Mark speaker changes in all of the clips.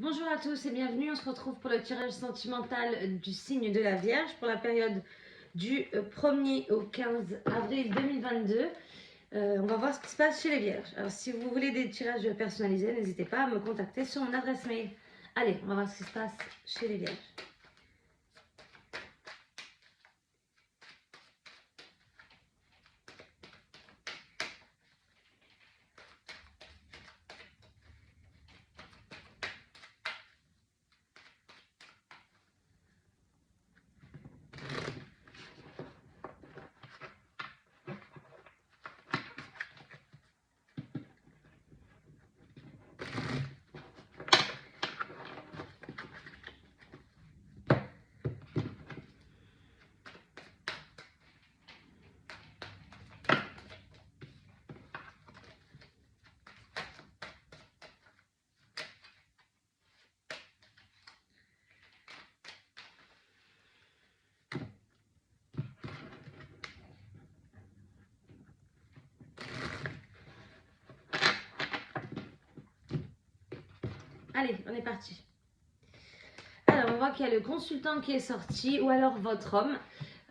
Speaker 1: Bonjour à tous et bienvenue, on se retrouve pour le tirage sentimental du signe de la Vierge pour la période du 1er au 15 avril 2022. On va voir ce qui se passe chez les Vierges. Alors si vous voulez des tirages personnalisés, n'hésitez pas à me contacter sur mon adresse mail. Allez, on va voir ce qui se passe chez les Vierges. Allez, on est parti. Alors, on voit qu'il y a le consultant qui est sorti, ou alors votre homme.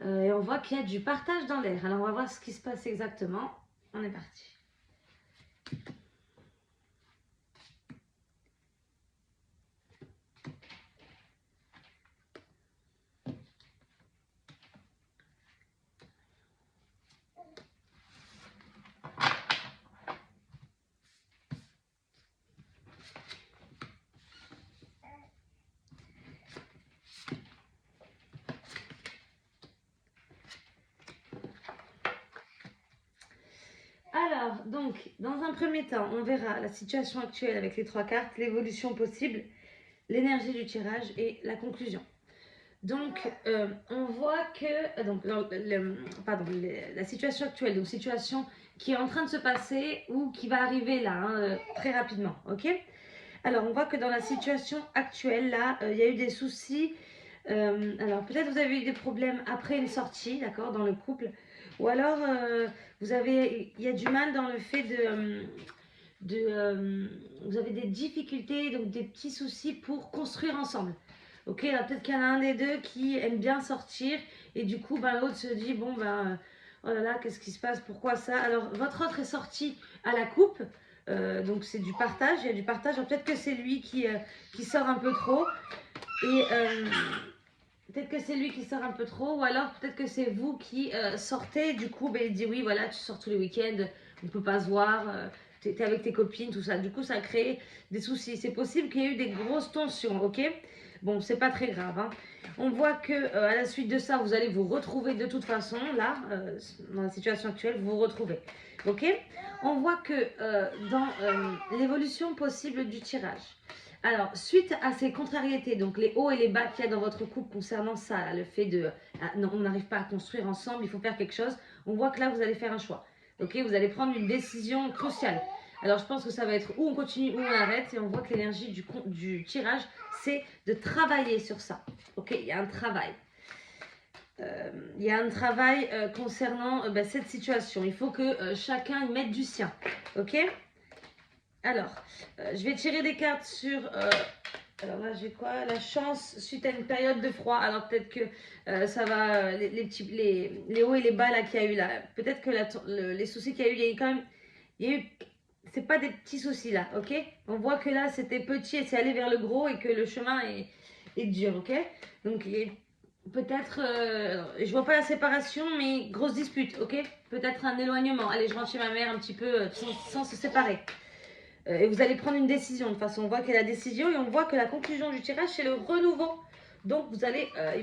Speaker 1: Et on voit qu'il y a du partage dans l'air. Alors, on va voir ce qui se passe exactement. On est parti. Alors, donc, dans un premier temps, on verra la situation actuelle avec les trois cartes, l'évolution possible, l'énergie du tirage et la conclusion. Donc, on voit que, la situation actuelle, donc situation qui est en train de se passer ou qui va arriver là, très rapidement, ok? Alors, on voit que dans la situation actuelle, là, il y a eu des soucis. Alors, peut-être vous avez eu des problèmes après une sortie, d'accord, dans le couple. Ou alors, il y a du mal dans le fait vous avez des difficultés, donc des petits soucis pour construire ensemble. Ok, alors peut-être qu'il y en a un des deux qui aime bien sortir et du coup, ben, l'autre se dit, bon, ben, oh là là, qu'est-ce qui se passe, pourquoi ça? Alors, votre autre est sorti à la coupe, donc c'est du partage, il y a du partage. Alors, peut-être que c'est lui qui sort un peu trop et peut-être que c'est lui qui sort un peu trop, ou alors peut-être que c'est vous qui sortez, du coup, ben, il dit oui, voilà, tu sors tous les week-ends, on ne peut pas se voir, t'es avec tes copines, tout ça. Du coup, ça a créé des soucis. C'est possible qu'il y ait eu des grosses tensions, ok? Bon, c'est pas très grave, hein. On voit que à la suite de ça, vous allez vous retrouver de toute façon, là, dans la situation actuelle, vous vous retrouvez, ok? On voit que dans l'évolution possible du tirage, alors, suite à ces contrariétés, donc les hauts et les bas qu'il y a dans votre couple concernant ça, là, le fait de non, on n'arrive pas à construire ensemble, il faut faire quelque chose, on voit que là, vous allez faire un choix. Ok, vous allez prendre une décision cruciale. Alors, je pense que ça va être ou on continue ou on arrête, et on voit que l'énergie du tirage, c'est de travailler sur ça. Ok, il y a un travail. Il y a un travail concernant cette situation. Il faut que chacun y mette du sien. Ok? Alors, je vais tirer des cartes sur. Alors là, j'ai quoi? La chance suite à une période de froid. Alors peut-être que ça va. Les hauts et les bas là qu'il y a eu là. Peut-être que les soucis qu'il y a eu, il y a eu quand même. Il y a eu. C'est pas des petits soucis là, ok? On voit que là c'était petit et c'est allé vers le gros et que le chemin est dur, ok? Donc peut-être. Je vois pas la séparation, mais grosse dispute, ok? Peut-être un éloignement. Allez, je rentre chez ma mère un petit peu sans se séparer. Et vous allez prendre une décision. De toute façon, on voit qu'il y a la décision et on voit que la conclusion du tirage, c'est le renouveau. Donc, il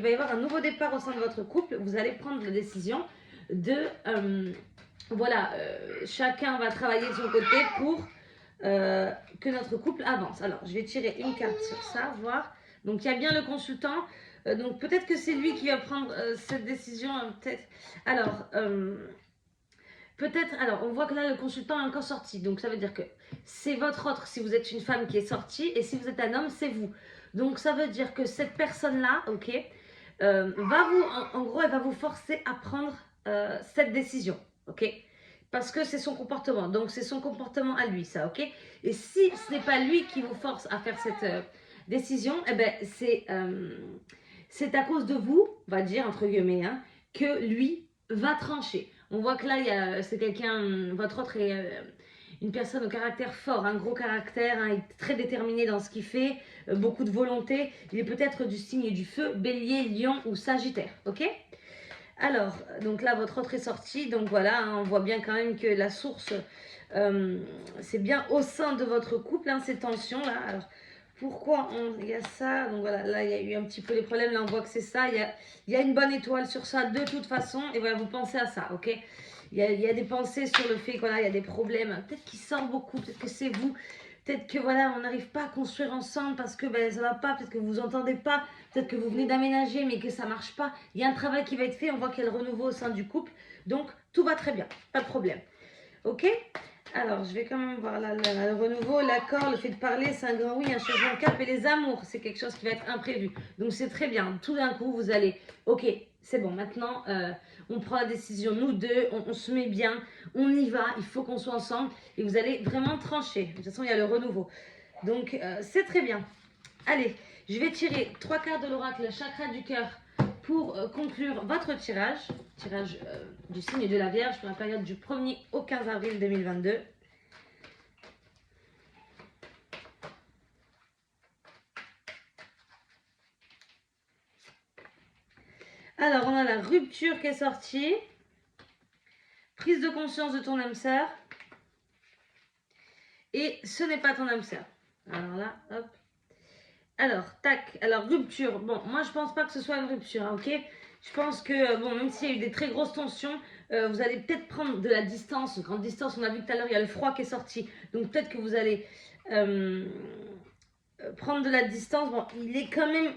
Speaker 1: va y avoir un nouveau départ au sein de votre couple. Vous allez prendre la décision de, chacun va travailler de son côté pour que notre couple avance. Alors, je vais tirer une carte sur ça, voir. Donc, il y a bien le consultant. Donc, peut-être que c'est lui qui va prendre cette décision. Peut-être. Alors, peut-être, alors on voit que là le consultant est encore sorti, donc ça veut dire que c'est votre autre si vous êtes une femme qui est sortie, et si vous êtes un homme, c'est vous. Donc ça veut dire que cette personne-là, ok, en gros, elle va vous forcer à prendre cette décision, ok, parce que c'est son comportement, donc c'est son comportement à lui, ça, ok. Et si ce n'est pas lui qui vous force à faire décision, eh ben, c'est à cause de vous, on va dire, entre guillemets, hein, que lui va trancher. On voit que là, c'est quelqu'un, votre autre est une personne au caractère fort, un gros caractère, hein, il est très déterminé dans ce qu'il fait, beaucoup de volonté. Il est peut-être du signe du feu, bélier, lion ou sagittaire, ok? Alors, donc là, votre autre est sorti, donc voilà, hein, on voit bien quand même que la source, c'est bien au sein de votre couple, hein, ces tensions-là. Alors, pourquoi il y a ça? Donc voilà, là, il y a eu un petit peu les problèmes, là, on voit que c'est ça. Il y a une bonne étoile sur ça, de toute façon, et voilà, vous pensez à ça, ok? Il y a des pensées sur le fait que voilà, il y a des problèmes. Peut-être qu'il sort beaucoup, peut-être que c'est vous. Peut-être que voilà, on n'arrive pas à construire ensemble parce que ben, ça va pas, peut-être que vous vous entendez pas, peut-être que vous venez d'aménager mais que ça marche pas. Il y a un travail qui va être fait, on voit qu'il y a le renouveau au sein du couple. Donc tout va très bien, pas de problème. Ok? Alors, je vais quand même voir là, le renouveau, l'accord, le fait de parler, c'est un grand oui, un changement de cap et les amours, c'est quelque chose qui va être imprévu. Donc, c'est très bien. Tout d'un coup, vous allez, ok, c'est bon, maintenant, on prend la décision, nous deux, on se met bien, on y va, il faut qu'on soit ensemble et vous allez vraiment trancher. De toute façon, il y a le renouveau. Donc, c'est très bien. Allez, je vais tirer 3 cartes de l'oracle, chakra du cœur, pour conclure votre tirage du signe de la Vierge pour la période du 1er au 15 avril 2022. Alors, on a la rupture qui est sortie, prise de conscience de ton âme sœur, et ce n'est pas ton âme sœur. Alors là, hop. Alors, tac, alors rupture. Bon, moi je pense pas que ce soit une rupture, hein, ok? Je pense que, bon, même s'il y a eu des très grosses tensions, vous allez peut-être prendre de la distance, grande distance. On a vu tout à l'heure, il y a le froid qui est sorti. Donc peut-être que vous allez prendre de la distance. Bon, il est quand même...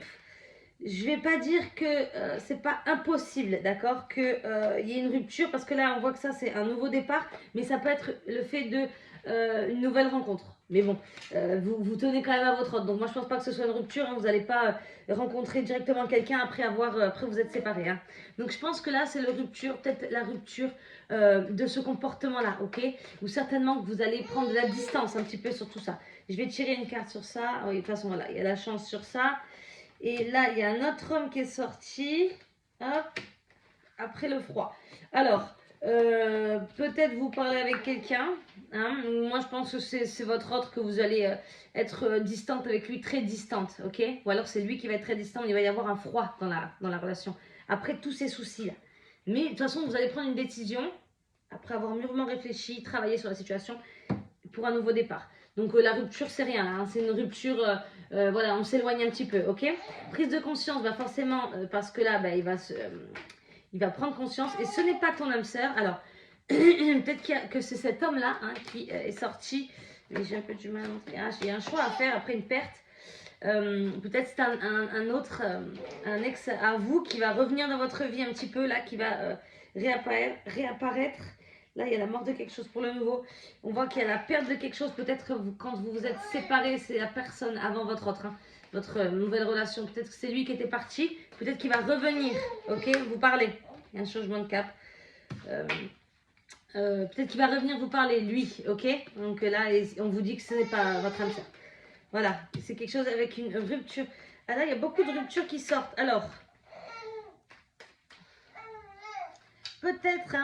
Speaker 1: Je vais pas dire que c'est pas impossible, d'accord, qu'il y ait une rupture, parce que là, on voit que ça, c'est un nouveau départ, mais ça peut être le fait de une nouvelle rencontre. Mais bon, vous tenez quand même à votre ordre. Donc moi, je pense pas que ce soit une rupture, hein, vous n'allez pas rencontrer directement quelqu'un après après vous êtes séparés. Hein. Donc je pense que là, c'est la rupture, peut-être la rupture de ce comportement-là, ok? Ou certainement que vous allez prendre de la distance un petit peu sur tout ça. Je vais tirer une carte sur ça. Oui, de toute façon, voilà, il y a la chance sur ça. Et là, il y a un autre homme qui est sorti. Hop, après le froid. Alors, peut-être vous parlez avec quelqu'un. Hein. Moi, je pense que c'est votre autre que vous allez être distante avec lui, très distante, ok? Ou alors c'est lui qui va être très distant, il va y avoir un froid dans la relation. Après tous ces soucis-là. Mais de toute façon, vous allez prendre une décision, après avoir mûrement réfléchi, travaillé sur la situation, pour un nouveau départ. Donc la rupture, c'est rien, hein. C'est une rupture, voilà, on s'éloigne un petit peu, ok? Prise de conscience, bah forcément, parce que là, bah, il va prendre conscience, et ce n'est pas ton âme sœur. Alors, peut-être que c'est cet homme-là hein, qui est sorti, mais j'ai un peu du mal, il y a un choix à faire après une perte. Peut-être c'est un autre, un ex à vous qui va revenir dans votre vie un petit peu, là, qui va réapparaître. Là, il y a la mort de quelque chose pour le nouveau. On voit qu'il y a la perte de quelque chose. Peut-être que quand vous vous êtes séparés, c'est la personne avant votre autre, hein, votre nouvelle relation. Peut-être que c'est lui qui était parti. Peut-être qu'il va revenir. Ok, vous parlez. Il y a un changement de cap. Peut-être qu'il va revenir vous parler, lui. Ok, donc là, on vous dit que ce n'est pas votre âme sœur. Voilà, c'est quelque chose avec une rupture. Ah là, il y a beaucoup de ruptures qui sortent. Alors, peut-être,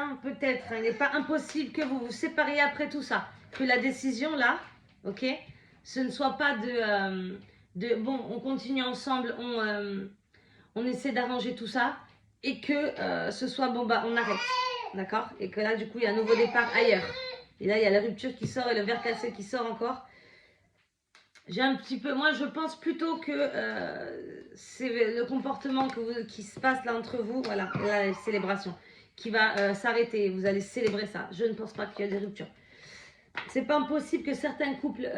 Speaker 1: il n'est pas impossible que vous vous sépariez après tout ça. Que la décision, là, ok, ce ne soit pas bon, on continue ensemble, on essaie d'arranger tout ça, et que ce soit, bon, bah, on arrête, d'accord? Et que là, du coup, il y a un nouveau départ ailleurs. Et là, il y a la rupture qui sort et le verre cassé qui sort encore. J'ai un petit peu, moi je pense plutôt que c'est le comportement qui se passe là entre vous, voilà, la célébration, qui va s'arrêter, vous allez célébrer ça. Je ne pense pas qu'il y a des ruptures. C'est pas impossible que certains couples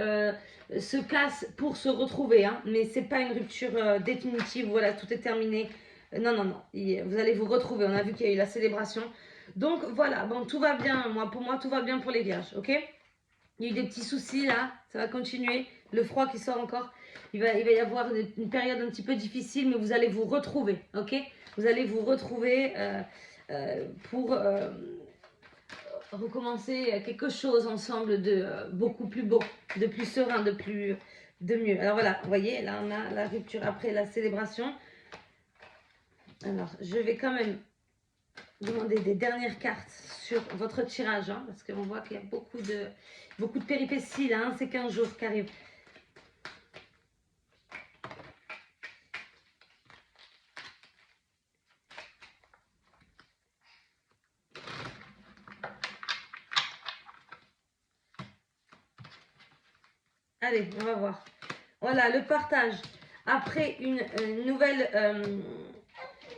Speaker 1: se cassent pour se retrouver, hein, mais c'est pas une rupture définitive, voilà, tout est terminé. Non, non, non, vous allez vous retrouver, on a vu qu'il y a eu la célébration. Donc voilà, bon, tout va bien, pour moi tout va bien pour les vierges, ok? Il y a eu des petits soucis là, ça va continuer. Le froid qui sort encore. Il va y avoir une période un petit peu difficile, mais vous allez vous retrouver, ok? Vous allez vous retrouver pour recommencer quelque chose ensemble de beaucoup plus beau, de plus serein, de mieux. Alors voilà, vous voyez, là on a la rupture après la célébration. Alors, je vais quand même demander des dernières cartes sur votre tirage, hein, parce qu'on voit qu'il y a beaucoup de péripéties là, hein, c'est 15 jours qui arrivent. Allez, on va voir. Voilà, le partage. Après une nouvelle,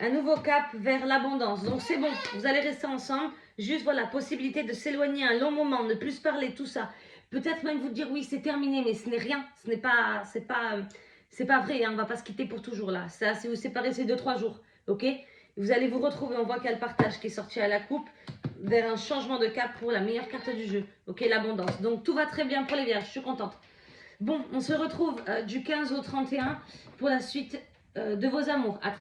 Speaker 1: un nouveau cap vers l'abondance. Donc c'est bon, vous allez rester ensemble. Juste voilà, possibilité de s'éloigner un long moment, ne plus se parler, tout ça. Peut-être même vous dire oui, c'est terminé, mais ce n'est rien. Ce n'est pas, c'est pas vrai. Hein, on va pas se quitter pour toujours là. Ça, si vous séparez, c'est 2-3 jours, ok? Vous allez vous retrouver. On voit qu'il y a le partage qui est sorti à la coupe vers un changement de cap pour la meilleure carte du jeu, ok? L'abondance. Donc tout va très bien pour les vierges. Je suis contente. Bon, on se retrouve du 15 au 31 pour la suite de vos amours.